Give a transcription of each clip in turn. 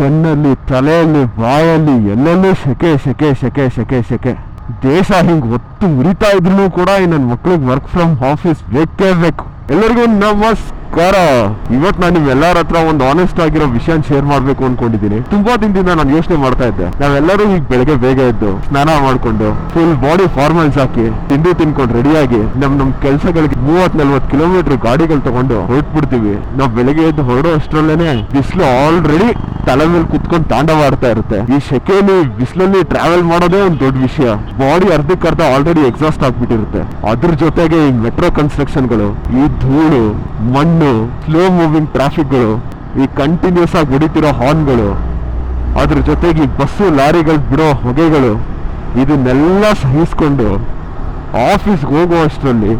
ಕಣ್ಣಲ್ಲಿ, ತಲೆಯಲ್ಲಿ, ಬಾಯಲ್ಲಿ ಎಲ್ಲೆಲ್ಲೂ ಸೆಕೆ ಸೆಕೆ ಸೆಕೆ ಸೆಕೆ ಸೆಕೆ. ದೇಶ ಹಿಂಗ್ ಒತ್ತು ಉರಿತಾ ಇದ್ರು ಕೂಡ ನನ್ನ ಮಕ್ಳಿಗೆ ವರ್ಕ್ ಫ್ರಮ್ ಆಫೀಸ್ ಬೇಕೇ ಬೇಕು. ಎಲ್ಲರಿಗೂ ನಮಸ್ಕಾರ. ಇವತ್ತು ನಾನು ನಿಮ್ಮೆಲ್ಲರ ಹತ್ರ ಒಂದು ಆನೆಸ್ಟ್ ಆಗಿರೋ ವಿಷಯ ಶೇರ್ ಮಾಡ್ಬೇಕು ಅನ್ಕೊಂಡಿದ್ದೀನಿ. ತುಂಬಾ ದಿನದಿಂದ ನಾನು ಯೋಚನೆ ಮಾಡ್ತಾ ಇದ್ದೆ, ನಾವೆಲ್ಲರೂ ಈಗ ಬೆಳಗ್ಗೆ ಬೇಗ ಎದ್ದು ಸ್ನಾನ ಮಾಡ್ಕೊಂಡು ಫುಲ್ ಬಾಡಿ ಫಾರ್ಮಲ್ಸ್ ಹಾಕಿ ತಿಂಡಿ ತಿನ್ಕೊಂಡು ರೆಡಿಯಾಗಿ ನಮ್ ಕೆಲ್ಸಗಳಿಗೆ 30-40 ಕಿಲೋಮೀಟರ್ ಗಾಡಿಗಳು ತಗೊಂಡು ಹೊರಟ್ಬಿಡ್ತೀವಿ. ನಾವ್ ಬೆಳಗ್ಗೆ ಎದ್ದು ಹೊರಡೋ ಅಷ್ಟ್ರಲ್ಲೇನೆ ಬಿಸಿಲು ಆಲ್ರೆಡಿ ತಲೆ ಮೇಲೆ ಕುತ್ಕೊಂಡು ತಾಂಡವಾಡ್ತಾ ಇರುತ್ತೆ. ಈ ಸೆಕೆಯಲ್ಲಿ ಬಿಸಿಲಲ್ಲಿ ಟ್ರಾವೆಲ್ ಮಾಡೋದೇ ಒಂದು ದೊಡ್ಡ ವಿಷಯ. ಬಾಡಿ ಅರ್ಧಕ್ಕರ್ಧ ಆಲ್ರೆಡಿ ಎಕ್ಸಾಸ್ಟ್ ಆಗ್ಬಿಟ್ಟಿರುತ್ತೆ. ಅದ್ರ ಜೊತೆಗೆ ಈ ಮೆಟ್ರೋ ಕನ್ಸ್ಟ್ರಕ್ಷನ್ಗಳು, ಈ ಧೂಳು, ಮಣ್ಣು, ಸ್ಲೋ ಮೂವಿಂಗ್ ಟ್ರಾಫಿಕ್ಗಳು, ಈ ಕಂಟಿನ್ಯೂಸ್ ಆಗಿ ಹೊಡಿತಿರೋ ಹಾರ್ನ್ಗಳು, ಅದ್ರ ಜೊತೆಗೆ ಈ ಬಸ್ಸು ಲಾರಿಗಳು ಬಿಡೋ ಹೊಗೆಗಳು, ಇದನ್ನೆಲ್ಲ ಸಹಿಸ್ಕೊಂಡು ಆಫೀಸ್ಗೆ ಹೋಗೋ ಅಷ್ಟರಲ್ಲಿ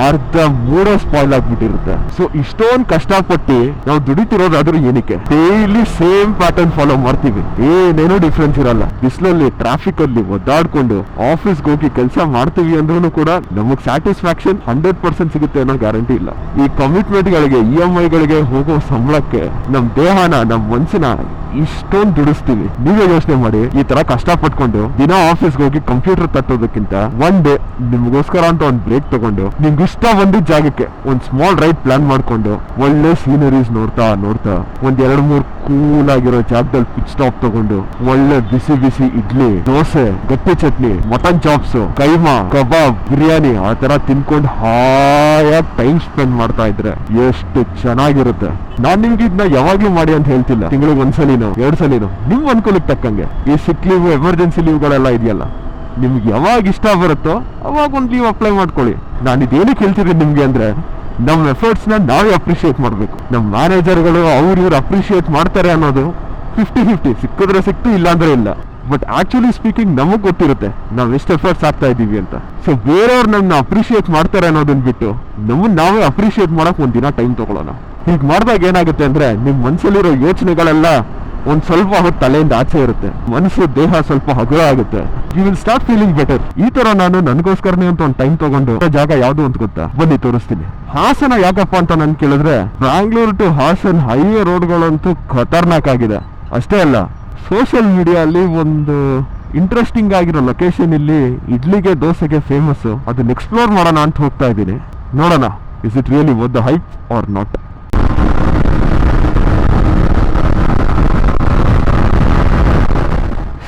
ಅರ್ಧ ಮೂಡೋ ಸ್ಪಾಯ್ಲ್ ಆಗ್ಬಿಟ್ಟಿರುತ್ತೆ. ಸೊ ಇಷ್ಟೊಂದು ಕಷ್ಟಪಟ್ಟು ನಾವು ದುಡಿತಿರೋದು ಅದ್ರ ಏನಕ್ಕೆ? ಡೈಲಿ ಸೇಮ್ ಪ್ಯಾಟರ್ನ್ ಫಾಲೋ ಮಾಡ್ತೀವಿ, ಏನೇನೋ ಡಿಫ್ರೆನ್ಸ್ ಇರಲ್ಲ. ಬಿಸಿಲಲ್ಲಿ ಟ್ರಾಫಿಕ್ ಅಲ್ಲಿ ಒದ್ದಾಡ್ಕೊಂಡು ಆಫೀಸ್ಗೆ ಹೋಗಿ ಕೆಲಸ ಮಾಡ್ತೀವಿ ಅಂದ್ರೂ ಕೂಡ ನಮಗ್ ಸ್ಯಾಟಿಸ್ಫ್ಯಾಕ್ಷನ್ 100% ಸಿಗುತ್ತೆ ಅನ್ನೋ ಗ್ಯಾರಂಟಿ ಇಲ್ಲ. ಈ ಕಮಿಟ್ಮೆಂಟ್ ಗಳಿಗೆ, EMI ಗಳಿಗೆ ಹೋಗೋ ಸಂಬಳಕ್ಕೆ ನಮ್ ದೇಹನ, ನಮ್ ಮನ್ಸನ್ನ ಇಷ್ಟೊಂದು ದುಡಿಸ್ತೀವಿ. ನೀವೇ ಯೋಚನೆ ಮಾಡಿ, ಈ ತರ ಕಷ್ಟಪಟ್ಕೊಂಡು ದಿನ ಆಫೀಸ್ಗೆ ಹೋಗಿ ಕಂಪ್ಯೂಟರ್ ತಟ್ಟೋದಕ್ಕಿಂತ ಒನ್ ಡೇ ನಿಮ್ಗೋಸ್ಕರ ಅಂತ ಒಂದ್ ಬ್ರೇಕ್ ತಗೊಂಡು ನಿಮ್ಗೆ ಇಷ್ಟ ಬಂದಿದ್ದ ಜಾಗಕ್ಕೆ ಒಂದ್ ಸ್ಮಾಲ್ ರೈಡ್ ಪ್ಲಾನ್ ಮಾಡ್ಕೊಂಡು ಒಳ್ಳೆ ಸೀನರೀಸ್ ನೋಡ್ತಾ ನೋಡ್ತಾ ಒಂದ್ 2-3 ಕೂಲ್ ಆಗಿರೋ ಜಾಗದಲ್ಲಿ ಪಿಚ್ ಸ್ಟಾಪ್ ತಗೊಂಡು ಒಳ್ಳೆ ಬಿಸಿ ಬಿಸಿ ಇಡ್ಲಿ, ದೋಸೆ, ಗಟ್ಟಿ ಚಟ್ನಿ, ಮಟನ್ ಚಾಪ್ಸ್, ಕೈಮಾ, ಕಬಾಬ್, ಬಿರಿಯಾನಿ ಆ ತರ ತಿನ್ಕೊಂಡು ಹಾಯಾಗಿ ಟೈಮ್ ಸ್ಪೆಂಡ್ ಮಾಡ್ತಾ ಇದ್ರೆ ಎಷ್ಟು ಚೆನ್ನಾಗಿರುತ್ತೆ. ನಾನ್ ನಿಮ್ಗೆ ಇದನ್ನ ಯಾವಾಗ್ಲೂ ಮಾಡಿ ಅಂತ ಹೇಳ್ತಿಲ್ಲ, ತಿಂಗಳಿಗೆ 1 ಸಲಿನೋ 2 ಸಲಿನೋ ನಿಮ್ ಅನ್ಕೊಳಕ್ ತಕ್ಕಂಗೆ. ಈ ಸಿಕ್ ಲೀವ್, ಎಮರ್ಜೆನ್ಸಿ ಲೀವ್ಗಳೆಲ್ಲ ಇದೆಯಲ್ಲ, ನಿಮ್ಗೆ ಯಾವಾಗ ಇಷ್ಟ ಬರುತ್ತೋ ಅವಾಗ ಒಂದು ಲೀವ್ ಅಪ್ಲೈ ಮಾಡ್ಕೊಳ್ಳಿ. ನಾನು ಇದೇನಕ್ಕೆ ಹೇಳ್ತಿದ್ದೀನಿ ನಿಮ್ಗೆ ಅಂದ್ರೆ, ನಮ್ಮ ಎಫರ್ಟ್ಸ್ ನ ನಾವೇ ಅಪ್ರಿಶಿಯೇಟ್ ಮಾಡ್ಬೇಕು. ನಮ್ಮ ಮ್ಯಾನೇಜರ್ಗಳು ಇವ್ರು ಅಪ್ರಿಶಿಯೇಟ್ ಮಾಡ್ತಾರೆ ಅನ್ನೋದು 50-50, ಸಿಕ್ಕಿದ್ರೆ ಸಿಕ್ತು, ಇಲ್ಲ ಅಂದ್ರೆ ಇಲ್ಲ. ಬಟ್ ಆಕ್ಚುಲಿ ಸ್ಪೀಕಿಂಗ್ ನಮಗ್ ಗೊತ್ತಿರುತ್ತೆ ನಾವ್ ಎಷ್ಟು ಎಫರ್ಟ್ಸ್ ಆಗ್ತಾ ಇದೀವಿ ಅಂತ. ಸೊ ಬೇರೆಯವ್ರು ನಮ್ನ ಅಪ್ರಿಶಿಯೇಟ್ ಮಾಡ್ತಾರೆ ಅನ್ನೋದನ್ನ ಬಿಟ್ಟು ನಮ್ಮನ್ನ ನಾವೇ ಅಪ್ರಿಶಿಯೇಟ್ ಮಾಡಕ್ ಒಂದಿನ ಟೈಮ್ ತಗೊಳ್ಳೋಣ. ಹೀಗ್ ಮಾಡಿದಾಗ ಏನಾಗುತ್ತೆ ಅಂದ್ರೆ, ನಿಮ್ ಮನ್ಸಲ್ಲಿರೋ ಯೋಚನೆಗಳೆಲ್ಲ ಒಂದ್ ಸ್ವಲ್ಪ ಹೊತ್ತು ತಲೆಯಿಂದ ಆಚೆ ಇರುತ್ತೆ, ಮನಸ್ಸು, ದೇಹ ಸ್ವಲ್ಪ ಹಗುರ ಆಗುತ್ತೆ. You will start feeling better. ಈ ತರ ನಾನು ನನಗೋಸ್ಕರನೇ ಅಂತ ಒಂದು ಟೈಮ್ ತಗೊಂಡು ಜಾಗ ಯಾವ್ದು ಅಂತ ಗೊತ್ತಾ? ಬನ್ನಿ ತೋರಿಸ್ತೀನಿ. ಹಾಸನ ಯಾಕಪ್ಪ ಅಂತ ನನ್ ಕೇಳಿದ್ರೆ, ಬ್ಯಾಂಗ್ಳೂರ್ ಟು ಹಾಸನ್ ಹೈವೇ ರೋಡ್ಗಳಂತೂ ಖತರ್ನಾಕ್ ಆಗಿದೆ. ಅಷ್ಟೇ ಅಲ್ಲ, ಸೋಷಿಯಲ್ ಮೀಡಿಯಾ ಅಲ್ಲಿ ಒಂದು ಇಂಟ್ರೆಸ್ಟಿಂಗ್ ಆಗಿರೋ ಲೊಕೇಶನ್ ಇಲ್ಲಿ ಇಡ್ಲಿಗೆ, ದೋಸೆಗೆ ಫೇಮಸ್. ಅದನ್ನ ಎಕ್ಸ್ಪ್ಲೋರ್ ಮಾಡೋಣ ಅಂತ ಹೋಗ್ತಾ ಇದ್ದೀನಿ. ನೋಡೋಣ, is it really worth the hype or not.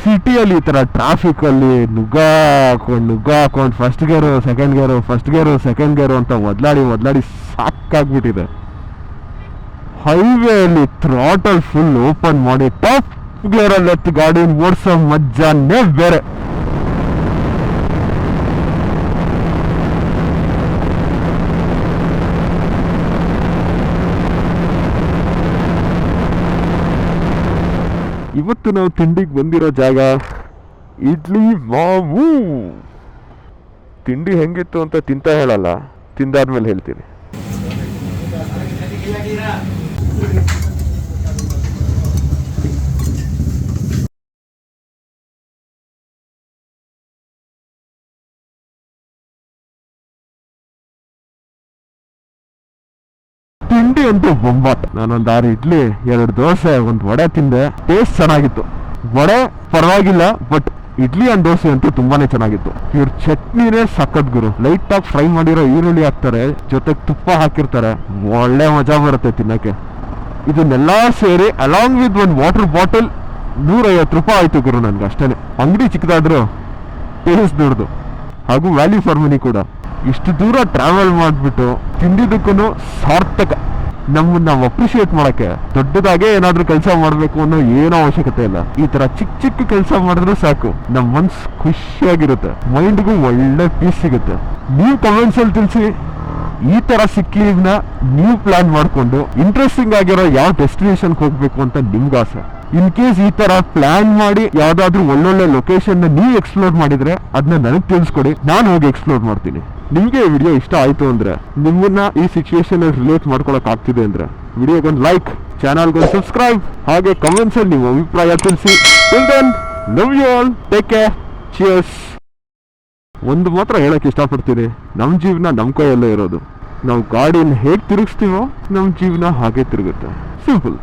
ಸಿಟಿಯಲ್ಲಿ ಈ ತರ ಟ್ರಾಫಿಕ್ ಅಲ್ಲಿ ನುಗ್ಗಾಕೊಂಡು first gear second gear, first gear second gear ಅಂತ ಒದ್ಲಾಡಿ ಸಾಕಾಗ್ಬಿಟ್ಟಿದೆ. ಹೈವೇ ಅಲ್ಲಿ ಥ್ರಾಟಲ್ ಫುಲ್ ಓಪನ್ ಮಾಡಿ ಟಾಪ್ ಗೇರ್ ಅಲ್ಲಿ ಎತ್ತು ಗಾಡಿ ಓಡಿಸೋ ಮಜ್ಜಾನೇ ಬೇರೆ. ಇವತ್ತು ನಾವು ತಿಂಡಿಗೆ ಬಂದಿರೋ ಜಾಗ ಇಡ್ಲಿ ಮಾವು. ತಿಂಡಿ ಹೆಂಗಿತ್ತು ಅಂತ ತಿಂತ ಹೇಳಲ್ಲ, ತಿಂದಾದ್ಮೇಲೆ ಹೇಳ್ತೀನಿ. ತಿಂಡಿ ಅಂತೂ ಬೊಂಬಾಟ್. ನಾನೊಂದು 6 ಇಡ್ಲಿ, 2 ದೋಸೆ, 1 ವಡೆ ತಿಂದೆ. ಟೇಸ್ಟ್ ಚೆನ್ನಾಗಿತ್ತು. ವಡೆ ಪರವಾಗಿಲ್ಲ, ಬಟ್ ಇಡ್ಲಿ ಅಂಡ್ ದೋಸೆ ಅಂತೂ ತುಂಬಾನೇ ಚೆನ್ನಾಗಿತ್ತು. ಇವ್ರ ಚಟ್ನಿನೇ ಸಖತ್ ಗುರು. ಲೈಟ್ ಆಗಿ ಫ್ರೈ ಮಾಡಿರೋ ಈರುಳ್ಳಿ ಹಾಕ್ತಾರೆ, ಜೊತೆಗೆ ತುಪ್ಪ ಹಾಕಿರ್ತಾರೆ, ಒಳ್ಳೆ ಮಜಾ ಬರುತ್ತೆ ತಿನ್ನಕ್ಕೆ. ಇದನ್ನೆಲ್ಲ ಸೇರಿ ಅಲಾಂಗ್ ವಿತ್ 1 ವಾಟರ್ ಬಾಟಲ್ 150 ರೂಪಾಯಿ ಆಯ್ತು ಗುರು ನನ್ಗೆ. ಅಷ್ಟೇನೆ. ಅಂಗಡಿ ಚಿಕ್ಕದಾದ್ರು ಟೇಸ್ಟ್ ದೊಡ್ಡದು, ಹಾಗೂ ವ್ಯಾಲ್ಯೂ ಫಾರ್ ಮನಿ ಕೂಡ. ಇಷ್ಟು ದೂರ ಟ್ರಾವೆಲ್ ಮಾಡ್ಬಿಟ್ಟು ತಿಂದಿದ್ದಕ್ಕೂ ಸಾರ್ಥಕ. ನಮ್ಮನ್ನ ನಾವು ಅಪ್ರಿಶಿಯೇಟ್ ಮಾಡಕ್ಕೆ ದೊಡ್ಡದಾಗೆ ಏನಾದ್ರೂ ಕೆಲಸ ಮಾಡ್ಬೇಕು ಅನ್ನೋ ಏನೋ ಅವಶ್ಯಕತೆ ಇಲ್ಲ. ಈ ತರ ಚಿಕ್ಕ ಕೆಲಸ ಮಾಡಿದ್ರು ಸಾಕು, ನಮ್ ಮನ್ಸ್ ಖುಷಿಯಾಗಿರುತ್ತೆ, ಮೈಂಡ್ಗೂ ಒಳ್ಳೆ ಪೀಸ್ ಸಿಗುತ್ತೆ. ನೀವು ಕಮೆಂಟ್ಸ್ ಅಲ್ಲಿ ತಿಳಿಸಿ, ಈ ತರ ಸಿಕ್ ಲೀವ್ ನ ನೀವು ಪ್ಲಾನ್ ಮಾಡ್ಕೊಂಡು ಇಂಟ್ರೆಸ್ಟಿಂಗ್ ಆಗಿರೋ ಯಾವ ಡೆಸ್ಟಿನೇಷನ್ ಹೋಗ್ಬೇಕು ಅಂತ ನಿಮ್ಗೆ ಆಸೆ. ಇನ್ ಕೇಸ್ ಈ ತರ ಪ್ಲಾನ್ ಮಾಡಿ ಯಾವ್ದಾದ್ರು ಒಳ್ಳೊಳ್ಳೆ ಲೊಕೇಶನ್ ನೀವು ಎಕ್ಸ್ಪ್ಲೋರ್ ಮಾಡಿದ್ರೆ ಅದನ್ನ ನನಗೆ ತಿಳಿಸ್ಕೊಡಿ, ನಾನು ಹೋಗಿ ಎಕ್ಸ್ಪ್ಲೋರ್ ಮಾಡ್ತೀನಿ. ನಿಮ್ಗೆ ಈ ವಿಡಿಯೋ ಇಷ್ಟ ಆಯ್ತು ಅಂದ್ರೆ, ನಿಮ್ಮನ್ನ ಈ ಸಿಚುವೇಶನ್ ರಿಲೇಟ್ ಮಾಡ್ಕೊಳಕ್ ಆಗ್ತಿದೆ ಅಂದ್ರೆ ವಿಡಿಯೋಗೊಂದು ಲೈಕ್, ಚಾನಲ್ಗೊಂದು ಸಬ್ಸ್ಕ್ರೈಬ್, ಹಾಗೆ ಕಮೆಂಟ್ಸ್ ಅಲ್ಲಿ ನಿಮ್ಮ ಅಭಿಪ್ರಾಯ ತಿಳಿಸಿ. Till then, love you all, take care, cheers. ಒಂದು ಮಾತ್ರ ಹೇಳಕ್ ಇಷ್ಟಪಡ್ತೀನಿ, ನಮ್ ಜೀವನ ನಮ್ ಕೈಯಲ್ಲೇ ಇರೋದು. ನಾವು ಗಾಡಿನ ಹೇಗ್ ತಿರುಗಿಸ್ತೀವೋ ನಮ್ ಜೀವನ ಹಾಗೆ ತಿರುಗುತ್ತೆ. ಸಿಂಪಲ್.